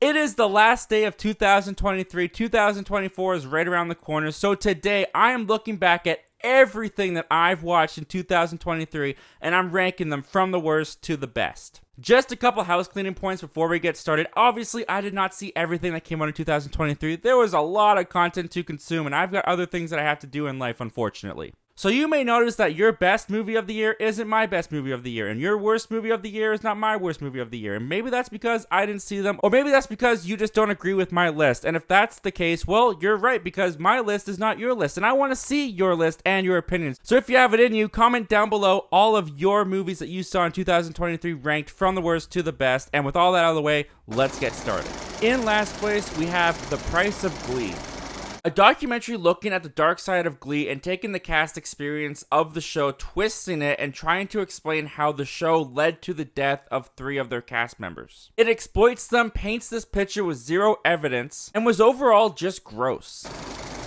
It is the last day of 2023. 2024 is right around the corner. So today I am looking back at everything that I've watched in 2023 and I'm ranking them from the worst to the best. Just a couple house cleaning points before we get started. Obviously, I did not see everything that came out in 2023. There was a lot of content to consume and I've got other things that I have to do in life, unfortunately. So you may notice that your best movie of the year isn't my best movie of the year, and your worst movie of the year is not my worst movie of the year, and maybe that's because I didn't see them, or maybe that's because you just don't agree with my list, and if that's the case, well, you're right, because my list is not your list, and I want to see your list and your opinions. So if you have it in you, comment down below all of your movies that you saw in 2023 ranked from the worst to the best, and with all that out of the way, let's get started. In last place, we have The Price of Glee. A documentary looking at the dark side of Glee and taking the cast experience of the show, twisting it, and trying to explain how the show led to the death of 3 of their cast members. It exploits them, paints this picture with zero evidence, and was overall just gross.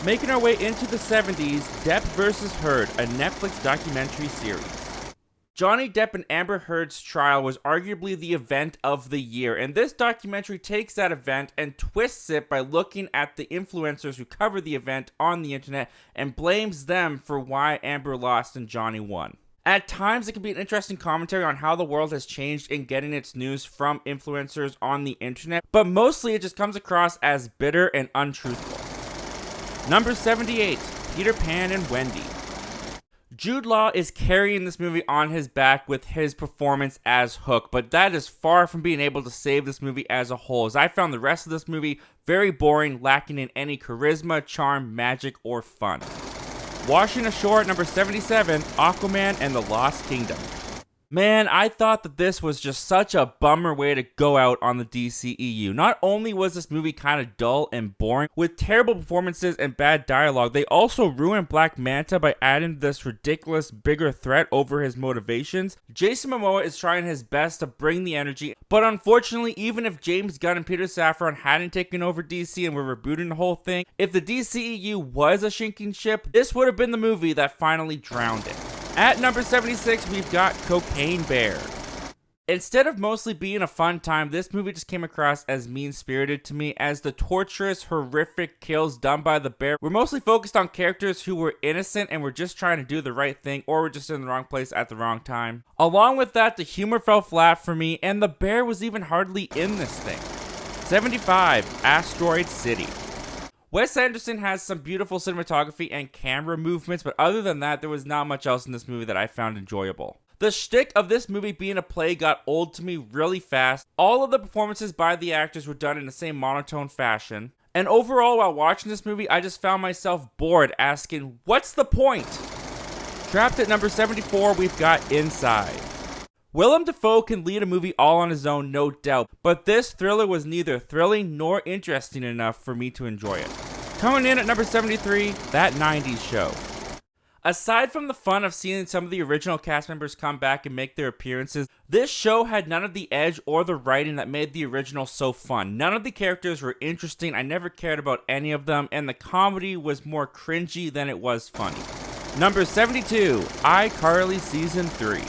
Making our way into the 70s, Depp vs. Heard, a Netflix documentary series. Johnny Depp and Amber Heard's trial was arguably the event of the year, and this documentary takes that event and twists it by looking at the influencers who covered the event on the internet and blames them for why Amber lost and Johnny won. At times, it can be an interesting commentary on how the world has changed in getting its news from influencers on the internet, but mostly it just comes across as bitter and untruthful. Number 78, Peter Pan and Wendy. Jude Law is carrying this movie on his back with his performance as Hook, but that is far from being able to save this movie as a whole, as I found the rest of this movie very boring, lacking in any charisma, charm, magic, or fun. Washing ashore at number 77, Aquaman and the Lost Kingdom. Man, I thought that this was just such a bummer way to go out on the DCEU. Not only was this movie kind of dull and boring, with terrible performances and bad dialogue, they also ruined Black Manta by adding this ridiculous bigger threat over his motivations. Jason Momoa is trying his best to bring the energy, but unfortunately, even if James Gunn and Peter Safran hadn't taken over DC and were rebooting the whole thing, if the DCEU was a sinking ship, this would have been the movie that finally drowned it. At number 76, we've got Cocaine Bear. Instead of mostly being a fun time, this movie just came across as mean-spirited to me, as the torturous, horrific kills done by the bear were mostly focused on characters who were innocent and were just trying to do the right thing or were just in the wrong place at the wrong time. Along with that, the humor fell flat for me, and the bear was even hardly in this thing. 75, Asteroid City. Wes Anderson has some beautiful cinematography and camera movements, but other than that, there was not much else in this movie that I found enjoyable. The shtick of this movie being a play got old to me really fast. All of the performances by the actors were done in the same monotone fashion. And overall, while watching this movie, I just found myself bored, asking, what's the point? Trapped at number 74, we've got Inside. Willem Dafoe can lead a movie all on his own, no doubt, but this thriller was neither thrilling nor interesting enough for me to enjoy it. Coming in at number 73, That 90s Show. Aside from the fun of seeing some of the original cast members come back and make their appearances, this show had none of the edge or the writing that made the original so fun. None of the characters were interesting, I never cared about any of them, and the comedy was more cringy than it was funny. Number 72, iCarly Season 3.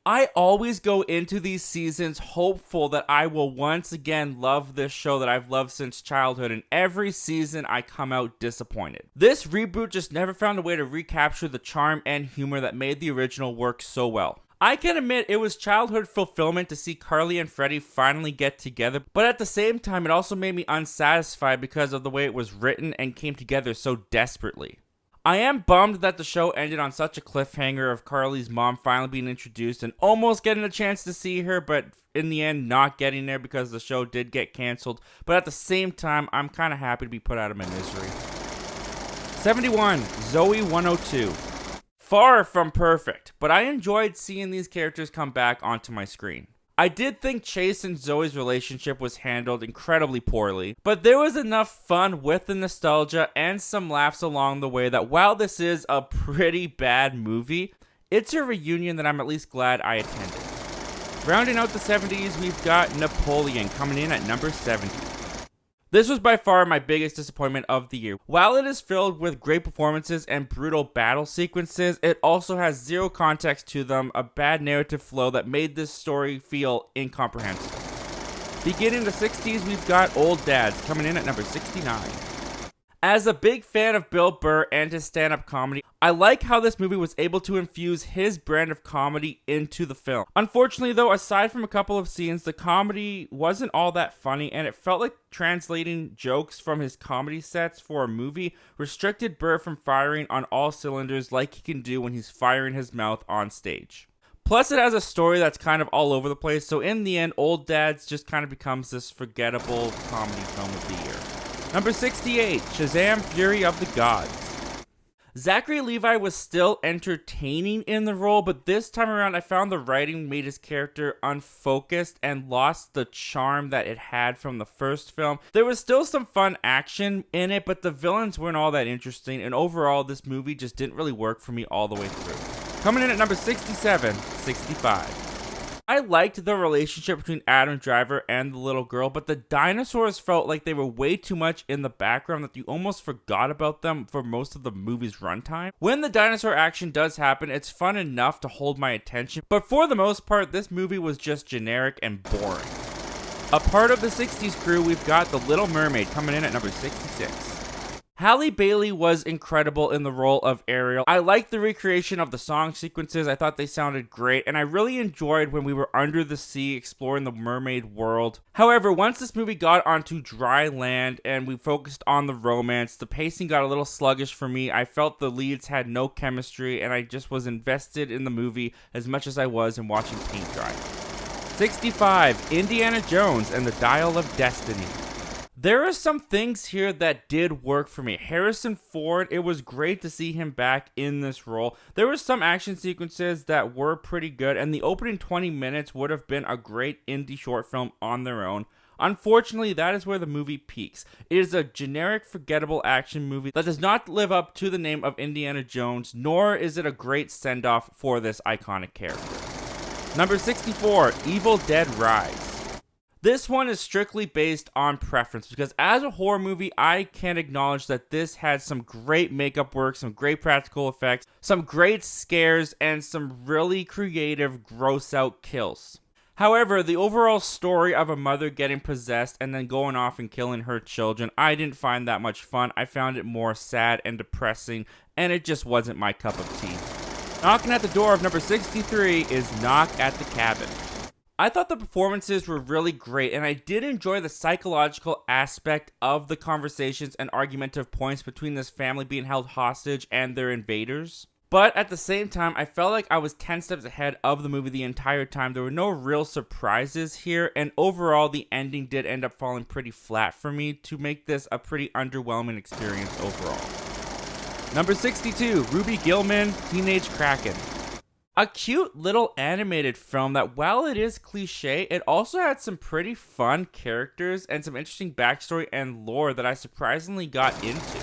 I always go into these seasons hopeful that I will once again love this show that I've loved since childhood, and every season I come out disappointed. This reboot just never found a way to recapture the charm and humor that made the original work so well. I can admit it was childhood fulfillment to see Carly and Freddie finally get together, but at the same time it also made me unsatisfied because of the way it was written and came together so desperately. I am bummed that the show ended on such a cliffhanger of Carly's mom finally being introduced and almost getting a chance to see her, but in the end not getting there because the show did get canceled. But at the same time, I'm kind of happy to be put out of my misery. 71, Zoe 102. Far from perfect, but I enjoyed seeing these characters come back onto my screen. I did think Chase and Zoe's relationship was handled incredibly poorly, but there was enough fun with the nostalgia and some laughs along the way that while this is a pretty bad movie, it's a reunion that I'm at least glad I attended. Rounding out the 70s, we've got Napoleon coming in at number 70. This was by far my biggest disappointment of the year. While it is filled with great performances and brutal battle sequences, it also has zero context to them, a bad narrative flow that made this story feel incomprehensible. Beginning the 60s, we've got Old Dads coming in at number 69. As a big fan of Bill Burr and his stand-up comedy, I like how this movie was able to infuse his brand of comedy into the film. Unfortunately though, aside from a couple of scenes, the comedy wasn't all that funny, and it felt like translating jokes from his comedy sets for a movie restricted Burr from firing on all cylinders like he can do when he's firing his mouth on stage. Plus, it has a story that's kind of all over the place, so in the end, Old Dads just kind of becomes this forgettable comedy film of the year. Number 68, Shazam! Fury of the Gods. Zachary Levi was still entertaining in the role, but this time around I found the writing made his character unfocused and lost the charm that it had from the first film. There was still some fun action in it, but the villains weren't all that interesting, and overall this movie just didn't really work for me all the way through. Coming in at number 67, 65. I liked the relationship between Adam Driver and the little girl, but the dinosaurs felt like they were way too much in the background that you almost forgot about them for most of the movie's runtime. When the dinosaur action does happen, it's fun enough to hold my attention, but for the most part, this movie was just generic and boring. A part of the 60s crew, we've got The Little Mermaid coming in at number 66. Halle Bailey was incredible in the role of Ariel. I liked the recreation of the song sequences. I thought they sounded great, and I really enjoyed when we were under the sea exploring the mermaid world. However, once this movie got onto dry land and we focused on the romance, the pacing got a little sluggish for me. I felt the leads had no chemistry, and I just was invested in the movie as much as I was in watching paint dry. 65, Indiana Jones and the Dial of Destiny. There are some things here that did work for me. Harrison Ford, it was great to see him back in this role. There were some action sequences that were pretty good, and the opening 20 minutes would have been a great indie short film on their own. Unfortunately, that is where the movie peaks. It is a generic, forgettable action movie that does not live up to the name of Indiana Jones, nor is it a great send-off for this iconic character. Number 64, Evil Dead Rise. This one is strictly based on preference because as a horror movie, I can acknowledge that this had some great makeup work, some great practical effects, some great scares, and some really creative, gross out kills. However, the overall story of a mother getting possessed and then going off and killing her children, I didn't find that much fun. I found it more sad and depressing, and it just wasn't my cup of tea. Knocking at the door of number 63 is Knock at the Cabin. I thought the performances were really great, and I did enjoy the psychological aspect of the conversations and argumentative points between this family being held hostage and their invaders. But at the same time, I felt like I was 10 steps ahead of the movie the entire time. There were no real surprises here, and overall, the ending did end up falling pretty flat for me to make this a pretty underwhelming experience overall. Number 62, Ruby Gillman, Teenage Kraken. A cute little animated film that, while it is cliche, it also had some pretty fun characters and some interesting backstory and lore that I surprisingly got into.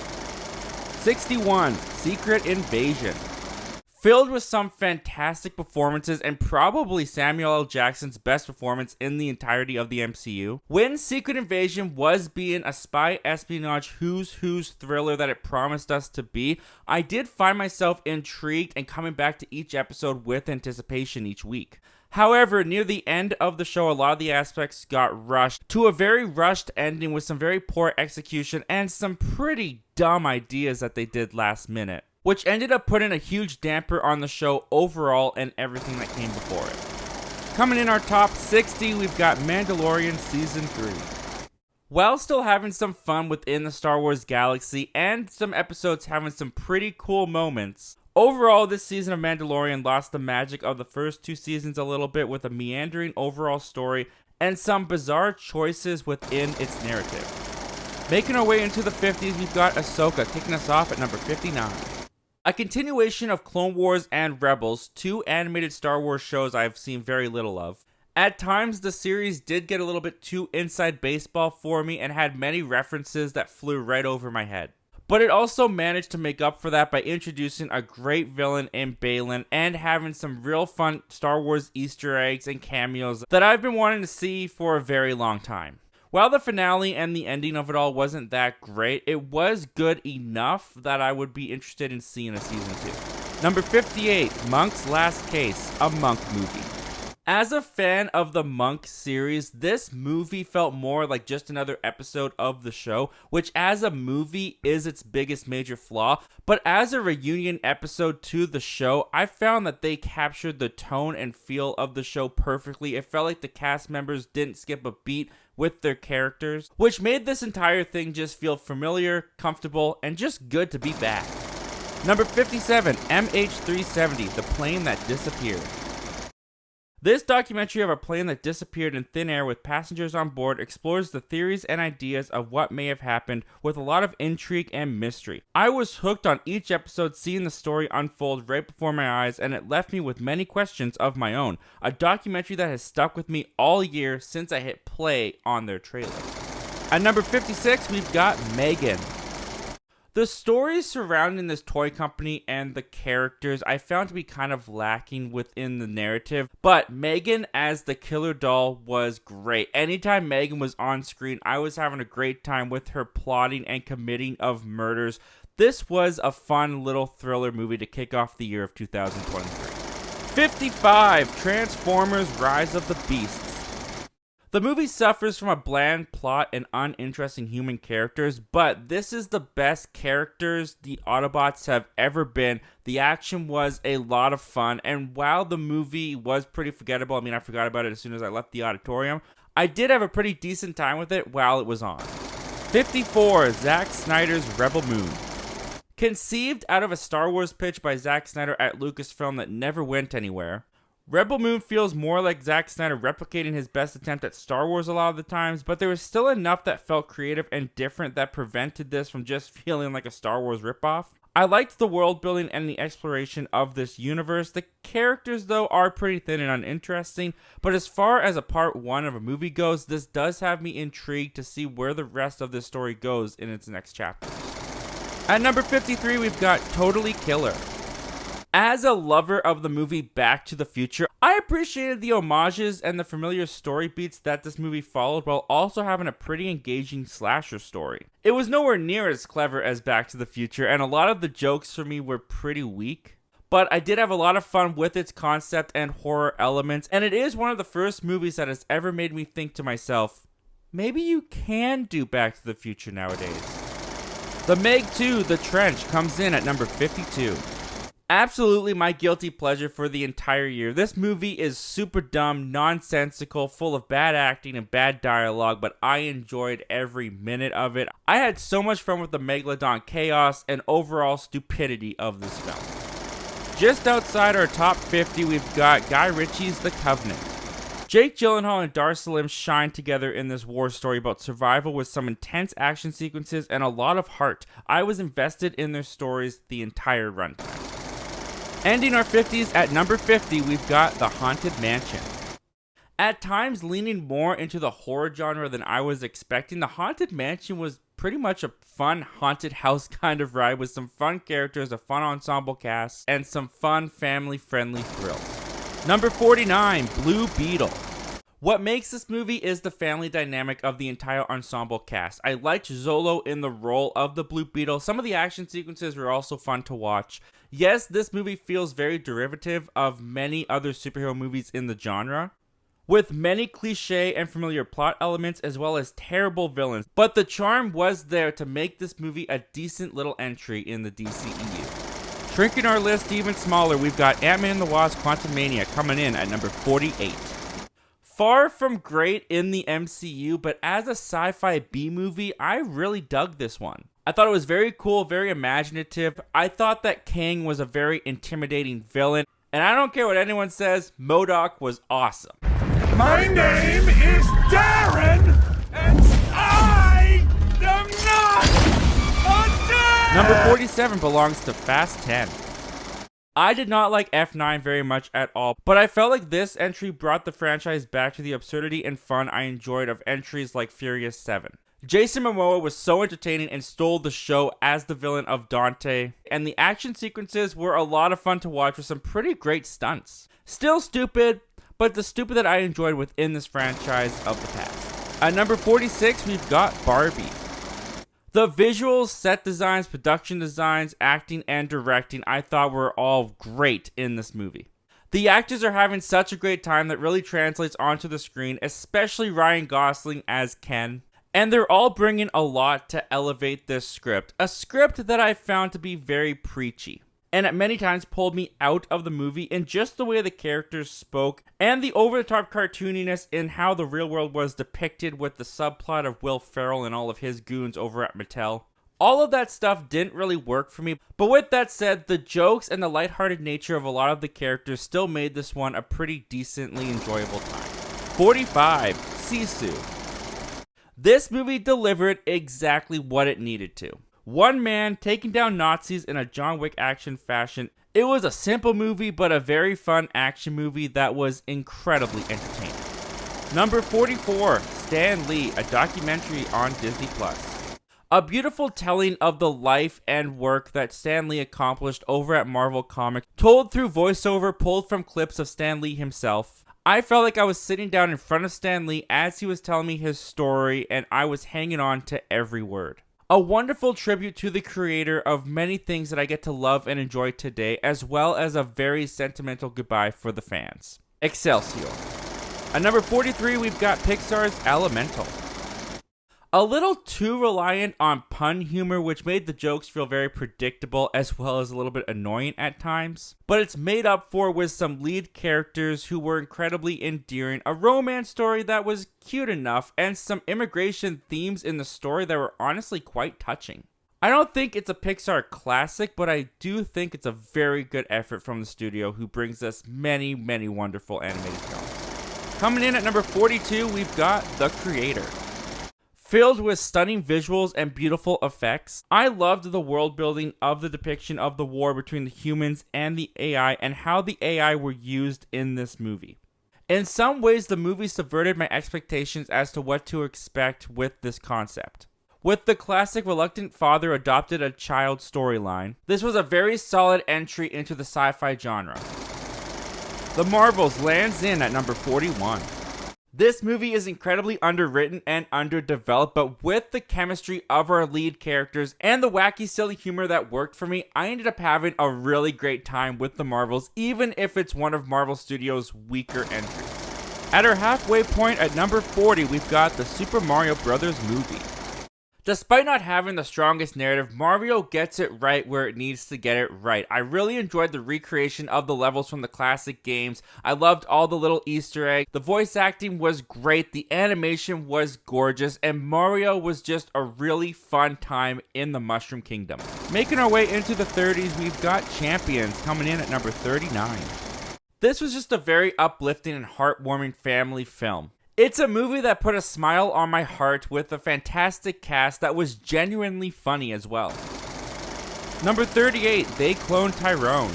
61, Secret Invasion. Filled with some fantastic performances and probably Samuel L. Jackson's best performance in the entirety of the MCU. When Secret Invasion was being a spy espionage who's thriller that it promised us to be, I did find myself intrigued and coming back to each episode with anticipation each week. However, near the end of the show, a lot of the aspects got rushed to a very rushed ending with some very poor execution and some pretty dumb ideas that they did last minute, which ended up putting a huge damper on the show overall and everything that came before it. Coming in our top 60, we've got Mandalorian Season 3. While still having some fun within the Star Wars galaxy and some episodes having some pretty cool moments, overall this season of Mandalorian lost the magic of the first two seasons a little bit with a meandering overall story and some bizarre choices within its narrative. Making our way into the 50s, we've got Ahsoka kicking us off at number 59. A continuation of Clone Wars and Rebels, two animated Star Wars shows I've seen very little of. At times, the series did get a little bit too inside baseball for me and had many references that flew right over my head. But it also managed to make up for that by introducing a great villain in Balin and having some real fun Star Wars Easter eggs and cameos that I've been wanting to see for a very long time. While the finale and the ending of it all wasn't that great, it was good enough that I would be interested in seeing a season 2. Number 58, Monk's Last Case, a Monk movie. As a fan of the Monk series, this movie felt more like just another episode of the show, which as a movie is its biggest major flaw, but as a reunion episode to the show, I found that they captured the tone and feel of the show perfectly. It felt like the cast members didn't skip a beat with their characters, which made this entire thing just feel familiar, comfortable, and just good to be back. Number 57, MH370, The Plane That Disappeared. This documentary of a plane that disappeared in thin air with passengers on board explores the theories and ideas of what may have happened with a lot of intrigue and mystery. I was hooked on each episode, seeing the story unfold right before my eyes, and it left me with many questions of my own. A documentary that has stuck with me all year since I hit play on their trailer. At number 56, we've got Megan. The stories surrounding this toy company and the characters I found to be kind of lacking within the narrative, but Megan as the killer doll was great. Anytime Megan was on screen, I was having a great time with her plotting and committing of murders. This was a fun little thriller movie to kick off the year of 2023. 55, Transformers: Rise of the Beasts. The movie suffers from a bland plot and uninteresting human characters, but this is the best characters the Autobots have ever been. The action was a lot of fun, and while the movie was pretty forgettable, I forgot about it as soon as I left the auditorium, I did have a pretty decent time with it while it was on. 54, Zack Snyder's Rebel Moon. Conceived out of a Star Wars pitch by Zack Snyder at Lucasfilm that never went anywhere, Rebel Moon feels more like Zack Snyder replicating his best attempt at Star Wars a lot of the times, but there was still enough that felt creative and different that prevented this from just feeling like a Star Wars ripoff. I liked the world building and the exploration of this universe. The characters, though, are pretty thin and uninteresting, but as far as a part one of a movie goes, this does have me intrigued to see where the rest of this story goes in its next chapter. At number 53, we've got Totally Killer. As a lover of the movie Back to the Future, I appreciated the homages and the familiar story beats that this movie followed while also having a pretty engaging slasher story. It was nowhere near as clever as Back to the Future, and a lot of the jokes for me were pretty weak. But I did have a lot of fun with its concept and horror elements, and it is one of the first movies that has ever made me think to myself, maybe you can do Back to the Future nowadays. The Meg 2, The Trench, comes in at number 52. Absolutely my guilty pleasure for the entire year. This movie is super dumb, nonsensical, full of bad acting and bad dialogue, but I enjoyed every minute of it. I had so much fun with the Megalodon chaos and overall stupidity of this film. Just outside our top 50, we've got Guy Ritchie's The Covenant. Jake Gyllenhaal and Dar Salim shine together in this war story about survival with some intense action sequences and a lot of heart. I was invested in their stories the entire runtime. Ending our 50s at number 50, we've got The Haunted Mansion. At times leaning more into the horror genre than I was expecting, The Haunted Mansion was pretty much a fun haunted house kind of ride with some fun characters, a fun ensemble cast, and some fun family-friendly thrills. Number 49, Blue Beetle. What makes this movie is the family dynamic of the entire ensemble cast. I liked Zolo in the role of the Blue Beetle. Some of the action sequences were also fun to watch. Yes, this movie feels very derivative of many other superhero movies in the genre, with many cliche and familiar plot elements as well as terrible villains, but the charm was there to make this movie a decent little entry in the DCEU. Shrinking our list even smaller, we've got Ant-Man and the Wasp: Quantumania coming in at number 48. Far from great in the MCU, but as a sci-fi B-movie, I really dug this one. I thought it was very cool, very imaginative. I thought that Kang was a very intimidating villain, and I don't care what anyone says, MODOK was awesome. My name is Darren, and I am not a dad! Number 47 belongs to Fast 10. I did not like F9 very much at all, but I felt like this entry brought the franchise back to the absurdity and fun I enjoyed of entries like Furious 7. Jason Momoa was so entertaining and stole the show as the villain of Dante, and the action sequences were a lot of fun to watch with some pretty great stunts. Still stupid, but the stupid that I enjoyed within this franchise of the past. At number 46, we've got Barbie. The visuals, set designs, production designs, acting, and directing I thought were all great in this movie. The actors are having such a great time that really translates onto the screen, especially Ryan Gosling as Ken. And they're all bringing a lot to elevate this script. A script that I found to be very preachy, and at many times pulled me out of the movie in just the way the characters spoke, and the over-the-top cartooniness in how the real world was depicted with the subplot of Will Ferrell and all of his goons over at Mattel. All of that stuff didn't really work for me, but with that said, the jokes and the lighthearted nature of a lot of the characters still made this one a pretty decently enjoyable time. 45. Sisu. This movie delivered exactly what it needed to. One man taking down Nazis in a John Wick action fashion. It was a simple movie, but a very fun action movie that was incredibly entertaining. Number 44, Stan Lee, a documentary on Disney+. A beautiful telling of the life and work that Stan Lee accomplished over at Marvel Comics, told through voiceover pulled from clips of Stan Lee himself. I felt like I was sitting down in front of Stan Lee as he was telling me his story, and I was hanging on to every word. A wonderful tribute to the creator of many things that I get to love and enjoy today, as well as a very sentimental goodbye for the fans. Excelsior. At number 43, we've got Pixar's Elemental. A little too reliant on pun humor, which made the jokes feel very predictable as well as a little bit annoying at times. But it's made up for with some lead characters who were incredibly endearing, a romance story that was cute enough, and some immigration themes in the story that were honestly quite touching. I don't think it's a Pixar classic, but I do think it's a very good effort from the studio who brings us many, many wonderful animated films. Coming in at number 42, we've got The Creator. Filled with stunning visuals and beautiful effects, I loved the world building of the depiction of the war between the humans and the AI and how the AI were used in this movie. In some ways, the movie subverted my expectations as to what to expect with this concept. With the classic reluctant father adopted a child storyline, this was a very solid entry into the sci-fi genre. The Marvels lands in at number 41. This movie is incredibly underwritten and underdeveloped, but with the chemistry of our lead characters and the wacky, silly humor that worked for me, I ended up having a really great time with The Marvels, even if it's one of Marvel Studios' weaker entries. At our halfway point at number 40, we've got the Super Mario Bros. Movie. Despite not having the strongest narrative, Mario gets it right where it needs to get it right. I really enjoyed the recreation of the levels from the classic games. I loved all the little Easter eggs. The voice acting was great, the animation was gorgeous, and Mario was just a really fun time in the Mushroom Kingdom. Making our way into the 30s, we've got Champions coming in at number 39. This was just a very uplifting and heartwarming family film. It's a movie that put a smile on my heart with a fantastic cast that was genuinely funny as well. Number 38, They Cloned Tyrone.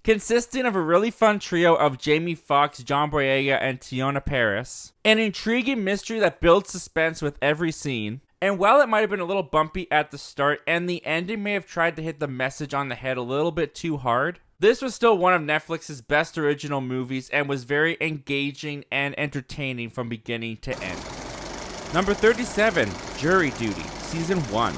Consisting of a really fun trio of Jamie Foxx, John Boyega, and Tiona Paris. An intriguing mystery that builds suspense with every scene. And while it might have been a little bumpy at the start, and the ending may have tried to hit the message on the head a little bit too hard, this was still one of Netflix's best original movies and was very engaging and entertaining from beginning to end. Number 37, Jury Duty, Season 1.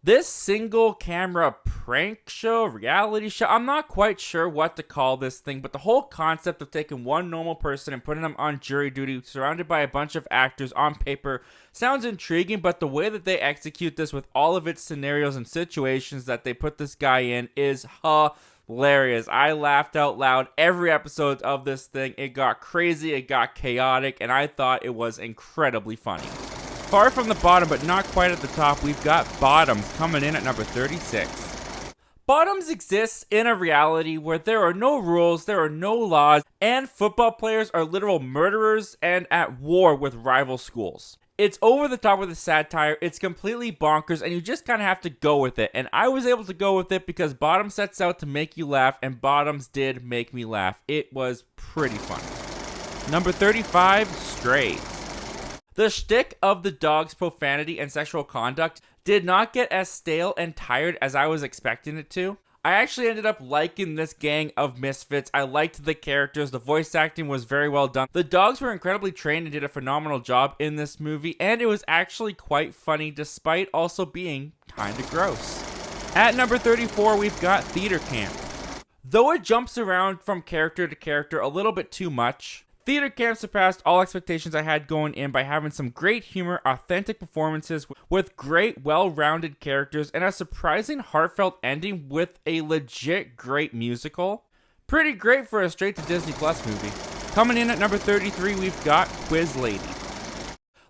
This single camera prank show, reality show, I'm not quite sure what to call this thing, but the whole concept of taking one normal person and putting them on jury duty surrounded by a bunch of actors on paper sounds intriguing, but the way that they execute this with all of its scenarios and situations that they put this guy in is hilarious. I laughed out loud every episode of this thing. It got crazy, it got chaotic, and I thought it was incredibly funny. Far from the bottom, but not quite at the top, we've got Bottoms coming in at number 36. Bottoms exists in a reality where there are no rules, there are no laws, and football players are literal murderers and at war with rival schools. It's over the top with the satire, it's completely bonkers, and you just kind of have to go with it. And I was able to go with it because Bottoms sets out to make you laugh, and Bottoms did make me laugh. It was pretty funny. Number 35, Strays. The shtick of the dog's profanity and sexual conduct did not get as stale and tired as I was expecting it to. I actually ended up liking this gang of misfits. I liked the characters. The voice acting was very well done. The dogs were incredibly trained and did a phenomenal job in this movie, and it was actually quite funny despite also being kinda gross. At number 34, we've got Theater Camp. Though it jumps around from character to character a little bit too much, Theater Camp surpassed all expectations I had going in by having some great humor, authentic performances with great, well-rounded characters, and a surprising heartfelt ending with a legit great musical. Pretty great for a straight-to-Disney Plus movie. Coming in at number 33, we've got Quiz Lady.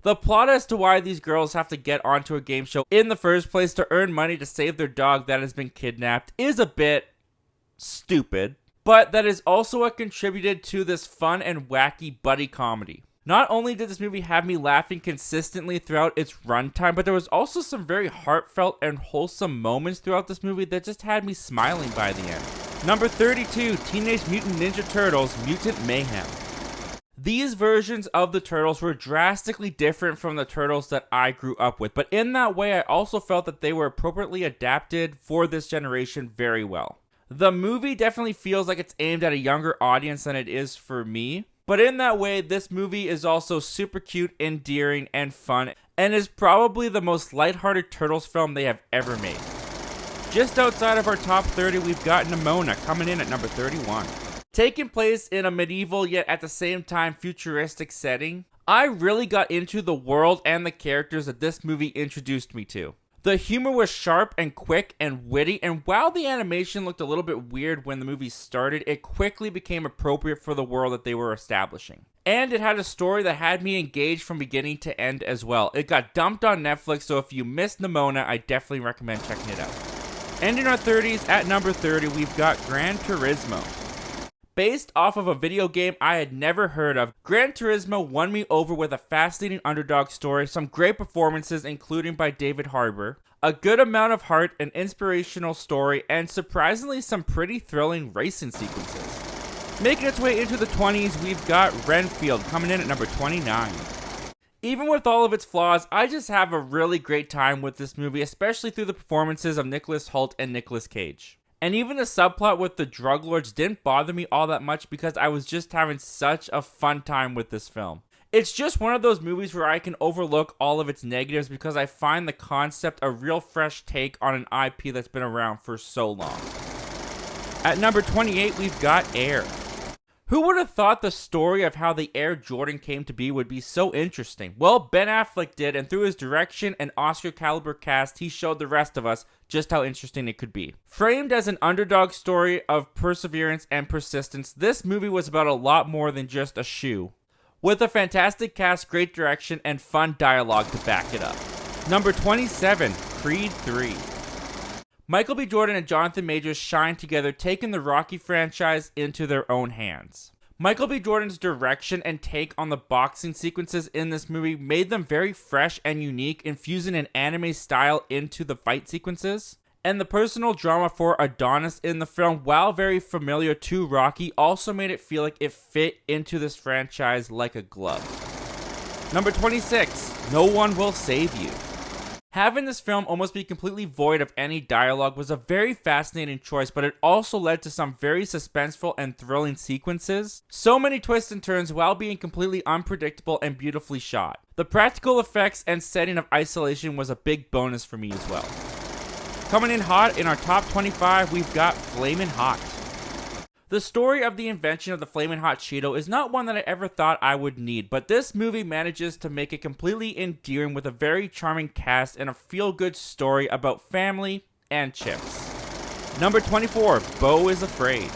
The plot as to why these girls have to get onto a game show in the first place to earn money to save their dog that has been kidnapped is a bit stupid, but that is also what contributed to this fun and wacky buddy comedy. Not only did this movie have me laughing consistently throughout its runtime, but there was also some very heartfelt and wholesome moments throughout this movie that just had me smiling by the end. Number 32, Teenage Mutant Ninja Turtles Mutant Mayhem. These versions of the Turtles were drastically different from the Turtles that I grew up with, but in that way I also felt that they were appropriately adapted for this generation very well. The movie definitely feels like it's aimed at a younger audience than it is for me, but in that way this movie is also super cute, endearing, and fun, and is probably the most lighthearted Turtles film they have ever made. Just outside of our top 30, we've got Nimona coming in at number 31. Taking place in a medieval yet at the same time futuristic setting, I really got into the world and the characters that this movie introduced me to. The humor was sharp and quick and witty, and while the animation looked a little bit weird when the movie started, it quickly became appropriate for the world that they were establishing. And it had a story that had me engaged from beginning to end as well. It got dumped on Netflix, so if you missed Nimona, I definitely recommend checking it out. And in our 30s, at number 30, we've got Gran Turismo. Based off of a video game I had never heard of, Gran Turismo won me over with a fascinating underdog story, some great performances including by David Harbour, a good amount of heart, an inspirational story, and surprisingly some pretty thrilling racing sequences. Making its way into the 20s, we've got Renfield coming in at number 29. Even with all of its flaws, I just have a really great time with this movie, especially through the performances of Nicholas Hoult and Nicolas Cage. And even the subplot with the drug lords didn't bother me all that much because I was just having such a fun time with this film. It's just one of those movies where I can overlook all of its negatives because I find the concept a real fresh take on an IP that's been around for so long. At number 28, we've got Air. Who would have thought the story of how the Air Jordan came to be would be so interesting? Well, Ben Affleck did, and through his direction and Oscar-caliber cast, he showed the rest of us just how interesting it could be. Framed as an underdog story of perseverance and persistence, this movie was about a lot more than just a shoe. With a fantastic cast, great direction, and fun dialogue to back it up. Number 27, Creed 3. Michael B. Jordan and Jonathan Majors shine together, taking the Rocky franchise into their own hands. Michael B. Jordan's direction and take on the boxing sequences in this movie made them very fresh and unique, infusing an anime style into the fight sequences. And the personal drama for Adonis in the film, while very familiar to Rocky, also made it feel like it fit into this franchise like a glove. Number 26, No One Will Save You. Having this film almost be completely void of any dialogue was a very fascinating choice, but it also led to some very suspenseful and thrilling sequences. So many twists and turns while being completely unpredictable and beautifully shot. The practical effects and setting of isolation was a big bonus for me as well. Coming in hot in our top 25, we've got Flamin' Hot. The story of the invention of the Flamin' Hot Cheeto is not one that I ever thought I would need, but this movie manages to make it completely endearing with a very charming cast and a feel-good story about family and chips. Number 24, Beau is Afraid.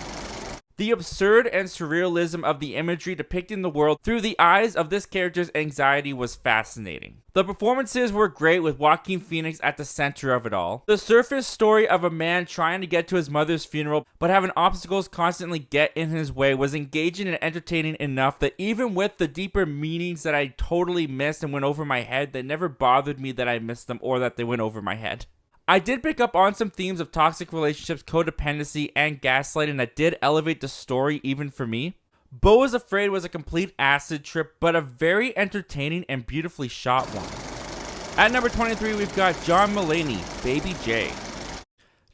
The absurd and surrealism of the imagery depicting the world through the eyes of this character's anxiety was fascinating. The performances were great with Joaquin Phoenix at the center of it all. The surface story of a man trying to get to his mother's funeral but having obstacles constantly get in his way was engaging and entertaining enough that even with the deeper meanings that I totally missed and went over my head, they never bothered me that I missed them or that they went over my head. I did pick up on some themes of toxic relationships, codependency, and gaslighting that did elevate the story even for me. Beau is Afraid was a complete acid trip, but a very entertaining and beautifully shot one. At number 23, we've got John Mulaney, Baby J.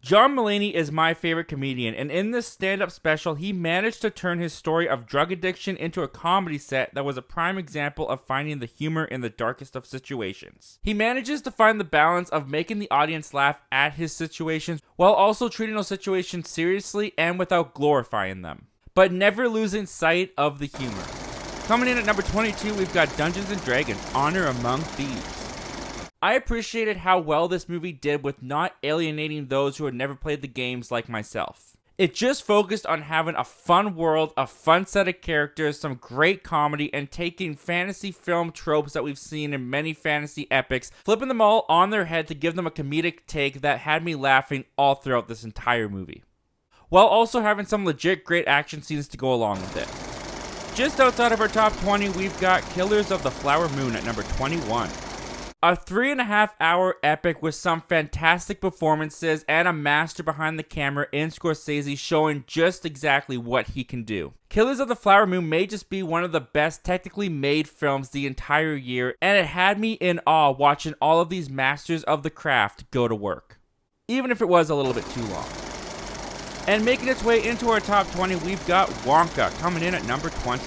John Mulaney is my favorite comedian, and in this stand-up special, he managed to turn his story of drug addiction into a comedy set that was a prime example of finding the humor in the darkest of situations. He manages to find the balance of making the audience laugh at his situations, while also treating those situations seriously and without glorifying them, but never losing sight of the humor. Coming in at number 22, we've got Dungeons & Dragons: Honor Among Thieves. I appreciated how well this movie did with not alienating those who had never played the games like myself. It just focused on having a fun world, a fun set of characters, some great comedy, and taking fantasy film tropes that we've seen in many fantasy epics, flipping them all on their head to give them a comedic take that had me laughing all throughout this entire movie, while also having some legit great action scenes to go along with it. Just outside of our top 20, we've got Killers of the Flower Moon at number 21. A 3.5-hour epic with some fantastic performances and a master behind the camera in Scorsese showing just exactly what he can do. Killers of the Flower Moon may just be one of the best technically made films the entire year, and it had me in awe watching all of these masters of the craft go to work, even if it was a little bit too long. And making its way into our top 20, we've got Wonka coming in at number 20.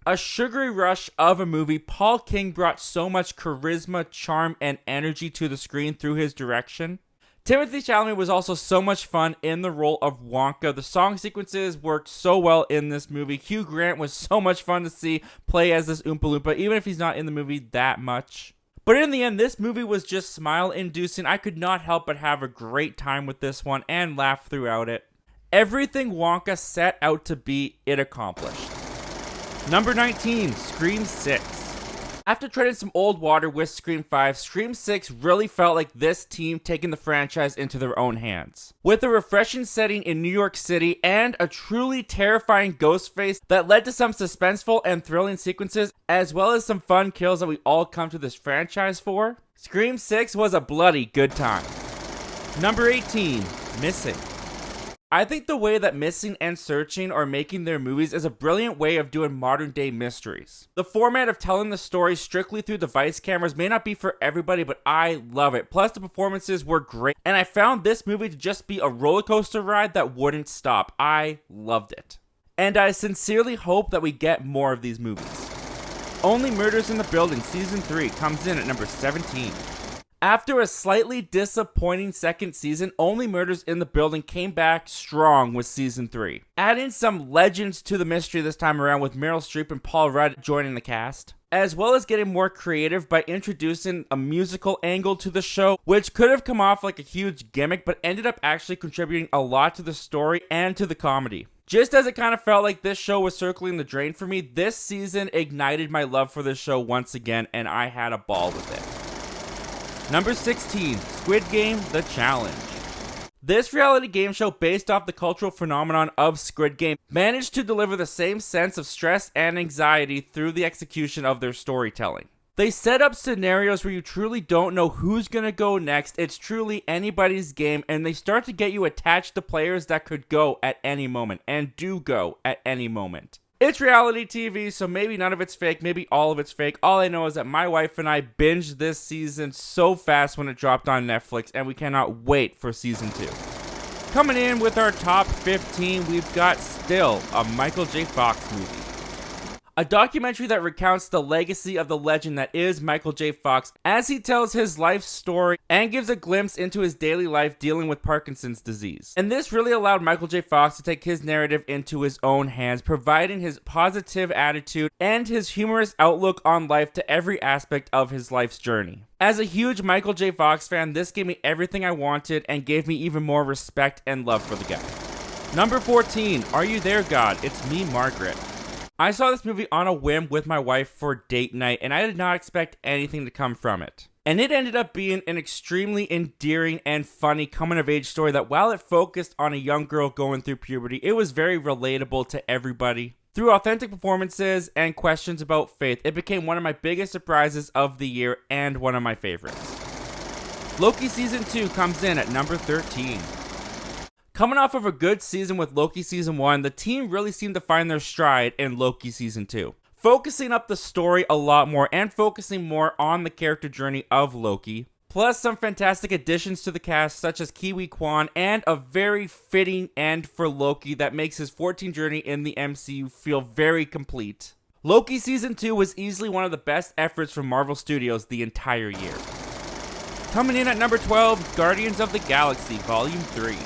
A sugary rush of a movie, Paul King brought so much charisma, charm, and energy to the screen through his direction. Timothée Chalamet was also so much fun in the role of Wonka. The song sequences worked so well in this movie. Hugh Grant was so much fun to see play as this Oompa Loompa, even if he's not in the movie that much. But in the end, this movie was just smile-inducing. I could not help but have a great time with this one and laugh throughout it. Everything Wonka set out to be, it accomplished. Number 19, Scream 6. After treading some old water with Scream 5, Scream 6 really felt like this team taking the franchise into their own hands. With a refreshing setting in New York City and a truly terrifying ghost face that led to some suspenseful and thrilling sequences, as well as some fun kills that we all come to this franchise for, Scream 6 was a bloody good time. Number 18, Missing. I think the way that Missing and Searching are making their movies is a brilliant way of doing modern day mysteries. The format of telling the story strictly through device cameras may not be for everybody, but I love it. Plus the performances were great, and I found this movie to just be a roller coaster ride that wouldn't stop. I loved it. And I sincerely hope that we get more of these movies. Only Murders in the Building Season 3 comes in at number 17. After a slightly disappointing second season, Only Murders in the Building came back strong with Season 3. Adding some legends to the mystery this time around with Meryl Streep and Paul Rudd joining the cast, as well as getting more creative by introducing a musical angle to the show, which could have come off like a huge gimmick, but ended up actually contributing a lot to the story and to the comedy. Just as it kind of felt like this show was circling the drain for me, this season ignited my love for this show once again, and I had a ball with it. Number 16, Squid Game: The Challenge. This reality game show based off the cultural phenomenon of Squid Game managed to deliver the same sense of stress and anxiety through the execution of their storytelling. They set up scenarios where you truly don't know who's gonna go next. It's truly anybody's game, and they start to get you attached to players that could go at any moment, and do go at any moment. It's reality TV, so maybe none of it's fake, maybe all of it's fake. All I know is that my wife and I binged this season so fast when it dropped on Netflix, and we cannot wait for Season 2. Coming in with our top 15, we've got Still, a Michael J. Fox movie. A documentary that recounts the legacy of the legend that is Michael J. Fox as he tells his life story and gives a glimpse into his daily life dealing with Parkinson's disease. And this really allowed Michael J. Fox to take his narrative into his own hands, providing his positive attitude and his humorous outlook on life to every aspect of his life's journey. As a huge Michael J. Fox fan, this gave me everything I wanted and gave me even more respect and love for the guy. Number 14, Are You There, God? It's Me, Margaret. I saw this movie on a whim with my wife for date night, and I did not expect anything to come from it. And it ended up being an extremely endearing and funny coming-of-age story that, while it focused on a young girl going through puberty, it was very relatable to everybody. Through authentic performances and questions about faith, it became one of my biggest surprises of the year and one of my favorites. Loki Season 2 comes in at number 13. Coming off of a good season with Loki Season 1, the team really seemed to find their stride in Loki Season 2. Focusing up the story a lot more and focusing more on the character journey of Loki. plus some fantastic additions to the cast such as Kiwi Kwan, and a very fitting end for Loki that makes his 14 journey in the MCU feel very complete. Loki Season 2 was easily one of the best efforts from Marvel Studios the entire year. Coming in at number 12, Guardians of the Galaxy Volume 3.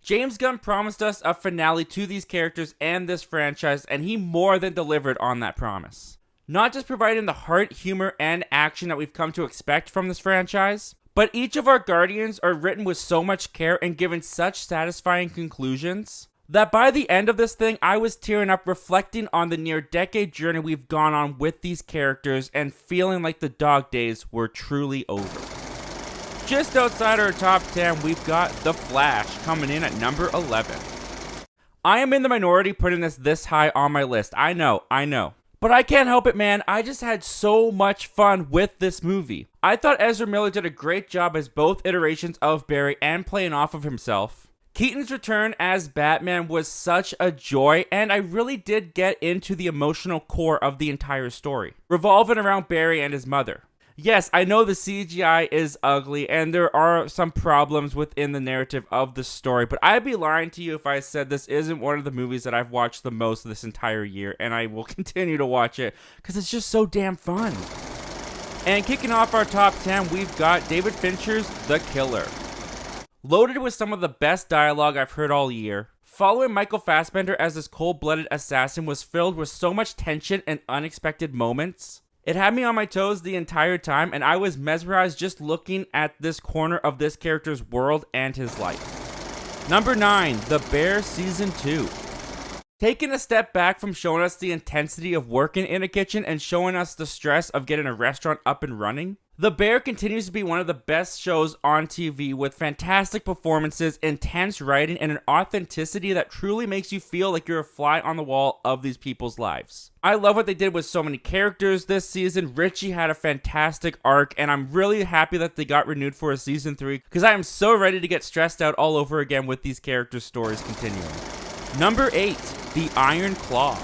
James Gunn promised us a finale to these characters and this franchise, and he more than delivered on that promise. Not just providing the heart, humor, and action that we've come to expect from this franchise, but each of our Guardians are written with so much care and given such satisfying conclusions that by the end of this thing, I was tearing up reflecting on the near-decade journey we've gone on with these characters and feeling like the dog days were truly over. Just outside our top 10, we've got The Flash coming in at number 11. I am in the minority putting this high on my list. I know. But I can't help it, man. I just had so much fun with this movie. I thought Ezra Miller did a great job as both iterations of Barry and playing off of himself. Keaton's return as Batman was such a joy, and I really did get into the emotional core of the entire story, revolving around Barry and his mother. Yes, I know the CGI is ugly, and there are some problems within the narrative of the story, but I'd be lying to you if I said this isn't one of the movies that I've watched the most this entire year, and I will continue to watch it, because it's just so damn fun. And kicking off our top 10, we've got David Fincher's The Killer. Loaded with some of the best dialogue I've heard all year, following Michael Fassbender as this cold-blooded assassin was filled with so much tension and unexpected moments. It had me on my toes the entire time, and I was mesmerized just looking at this corner of this character's world and his life. Number 9, The Bear Season 2. Taking a step back from showing us the intensity of working in a kitchen and showing us the stress of getting a restaurant up and running, The Bear continues to be one of the best shows on TV with fantastic performances, intense writing, and an authenticity that truly makes you feel like you're a fly on the wall of these people's lives. I love what they did with so many characters this season. Richie had a fantastic arc, and I'm really happy that they got renewed for a season 3 because I am so ready to get stressed out all over again with these characters' stories continuing. Number 8, The Iron Claw.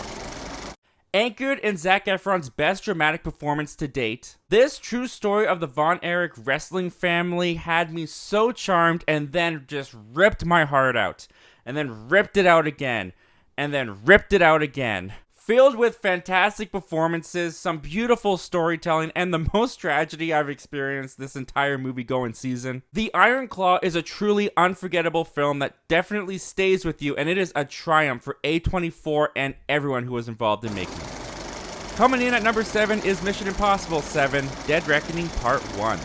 Anchored in Zac Efron's best dramatic performance to date, this true story of the Von Erich wrestling family had me so charmed and then just ripped my heart out. And then ripped it out again. And then ripped it out again. Filled with fantastic performances, some beautiful storytelling, and the most tragedy I've experienced this entire movie-going season. The Iron Claw is a truly unforgettable film that definitely stays with you, and it is a triumph for A24 and everyone who was involved in making it. Coming in at number 7 is Mission Impossible 7: Dead Reckoning Part 1.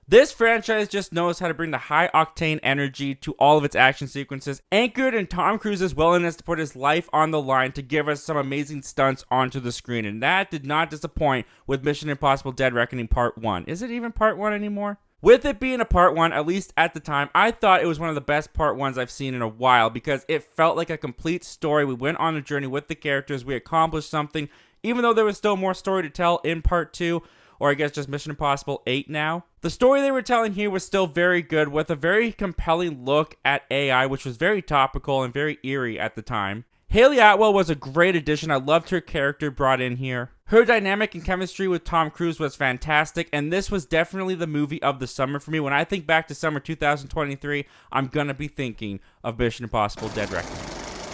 This franchise just knows how to bring the high-octane energy to all of its action sequences, anchored in Tom Cruise's willingness to put his life on the line to give us some amazing stunts onto the screen, and that did not disappoint with Mission Impossible Dead Reckoning Part 1. Is it even Part 1 anymore? With it being a Part 1, at least at the time, I thought it was one of the best Part 1s I've seen in a while because it felt like a complete story. We went on a journey with the characters, we accomplished something, even though there was still more story to tell in Part 2. Or I guess just Mission Impossible 8 now. The story they were telling here was still very good, with a very compelling look at AI, which was very topical and very eerie at the time. Hayley Atwell was a great addition. I loved her character brought in here. Her dynamic and chemistry with Tom Cruise was fantastic, and this was definitely the movie of the summer for me. When I think back to summer 2023, I'm gonna be thinking of Mission Impossible Dead Reckoning.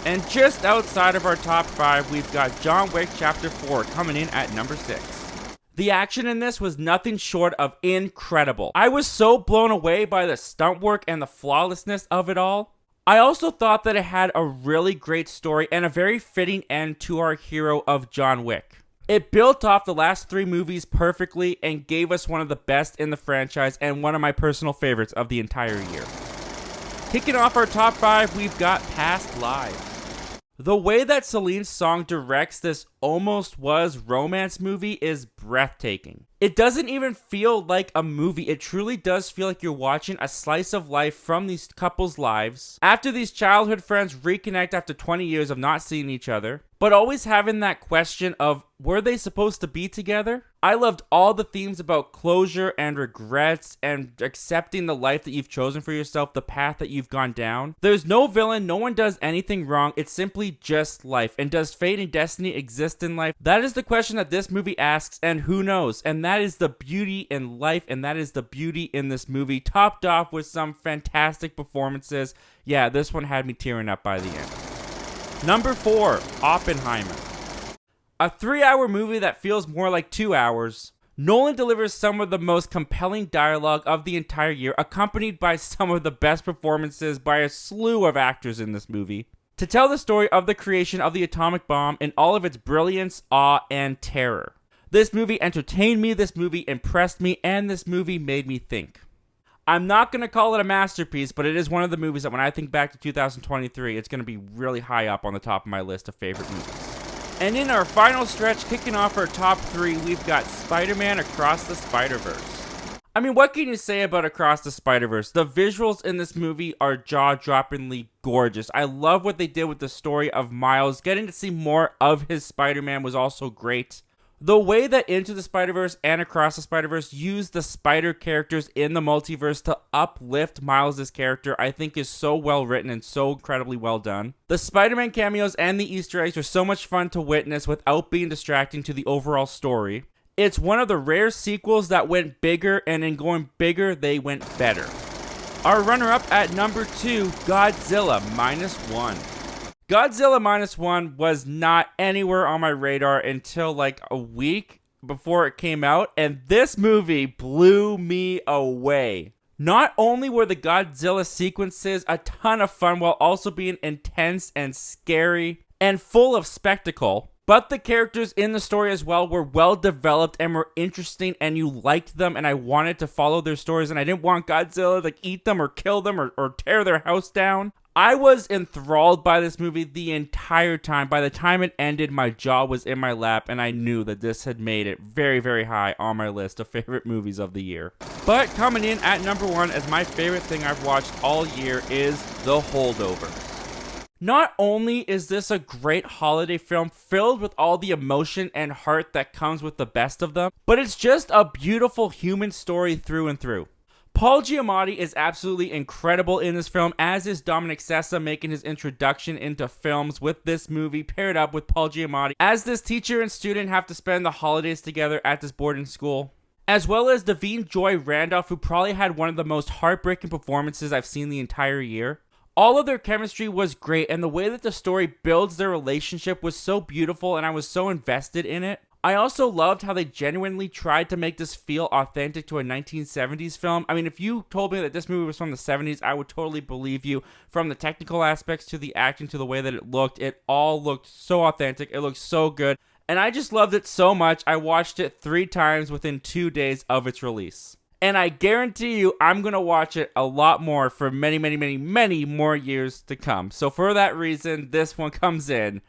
And just outside of our top 5, we've got John Wick Chapter 4 coming in at number 6. The action in this was nothing short of incredible. I was so blown away by the stunt work and the flawlessness of it all. I also thought that it had a really great story and a very fitting end to our hero of John Wick. It built off the last 3 movies perfectly and gave us one of the best in the franchise and one of my personal favorites of the entire year. Kicking off our top 5, we've got Past Lives. The way that Celine's song directs this almost was romance movie is breathtaking. It doesn't even feel like a movie. It truly does feel like you're watching a slice of life from these couples' lives after these childhood friends reconnect after 20 years of not seeing each other, but always having that question of, were they supposed to be together? I loved all the themes about closure and regrets and accepting the life that you've chosen for yourself, the path that you've gone down. There's no villain, no one does anything wrong, it's simply just life. And does fate and destiny exist in life? That is the question that this movie asks, and And who knows? And that is the beauty in life, and that is the beauty in this movie, topped off with some fantastic performances. Yeah, this one had me tearing up by the end. Number 4, Oppenheimer. A 3-hour movie that feels more like 2 hours. Nolan delivers some of the most compelling dialogue of the entire year, accompanied by some of the best performances by a slew of actors in this movie, to tell the story of the creation of the atomic bomb in all of its brilliance, awe, and terror. This movie entertained me, this movie impressed me, and this movie made me think. I'm not going to call it a masterpiece, but it is one of the movies that when I think back to 2023, it's going to be really high up on the top of my list of favorite movies. And in our final stretch, kicking off our top 3, we've got Spider-Man Across the Spider-Verse. I mean, what can you say about Across the Spider-Verse? The visuals in this movie are jaw-droppingly gorgeous. I love what they did with the story of Miles. Getting to see more of his Spider-Man was also great. The way that Into the Spider-Verse and Across the Spider-Verse use the spider characters in the multiverse to uplift Miles' character, I think is so well written and so incredibly well done. The Spider-Man cameos and the Easter eggs are so much fun to witness without being distracting to the overall story. It's one of the rare sequels that went bigger, and in going bigger, they went better. Our runner-up at number 2, Godzilla -1. Godzilla -1 was not anywhere on my radar until like a week before it came out, and this movie blew me away. Not only were the Godzilla sequences a ton of fun while also being intense and scary and full of spectacle, but the characters in the story as well were well developed and were interesting, and you liked them, and I wanted to follow their stories, and I didn't want Godzilla to eat them or kill them or tear their house down. I was enthralled by this movie the entire time. By the time it ended, my jaw was in my lap, and I knew that this had made it very, very high on my list of favorite movies of the year. But coming in at number 1 as my favorite thing I've watched all year is The Holdovers. Not only is this a great holiday film filled with all the emotion and heart that comes with the best of them, but it's just a beautiful human story through and through. Paul Giamatti is absolutely incredible in this film, as is Dominic Sessa, making his introduction into films with this movie, paired up with Paul Giamatti, as this teacher and student have to spend the holidays together at this boarding school. As well as Davine Joy Randolph, who probably had one of the most heartbreaking performances I've seen the entire year. All of their chemistry was great, and the way that the story builds their relationship was so beautiful, and I was so invested in it. I also loved how they genuinely tried to make this feel authentic to a 1970s film. I mean, if you told me that this movie was from the 70s, I would totally believe you. From the technical aspects to the acting to the way that it all looked so authentic. It looked so good. And I just loved it so much, I watched it 3 times within 2 days of its release. And I guarantee you, I'm going to watch it a lot more for many, many, many, many more years to come. So for that reason, this one comes in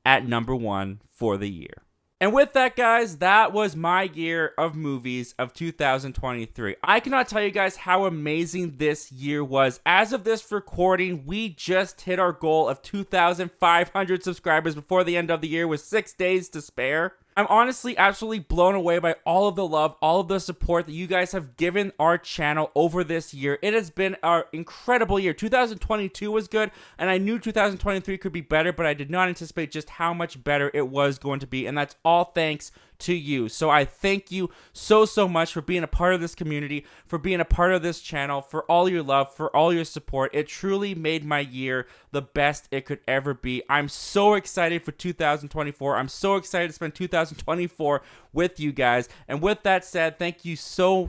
at number 1 for the year. And with that, guys, that was my year of movies of 2023. I cannot tell you guys how amazing this year was. As of this recording, we just hit our goal of 2,500 subscribers before the end of the year with 6 days to spare. I'm honestly absolutely blown away by all of the love, all of the support that you guys have given our channel over this year. It has been an incredible year. 2022 was good, and I knew 2023 could be better, but I did not anticipate just how much better it was going to be, and that's all thanks to you. So I thank you so much for being a part of this community, for being a part of this channel, for all your love, for all your support. It truly made my year the best it could ever be. I'm so excited for 2024. I'm so excited to spend 2024 with you guys. And with that said, thank you so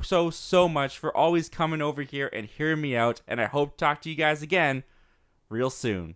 much for always coming over here and hearing me out. And I hope to talk to you guys again real soon.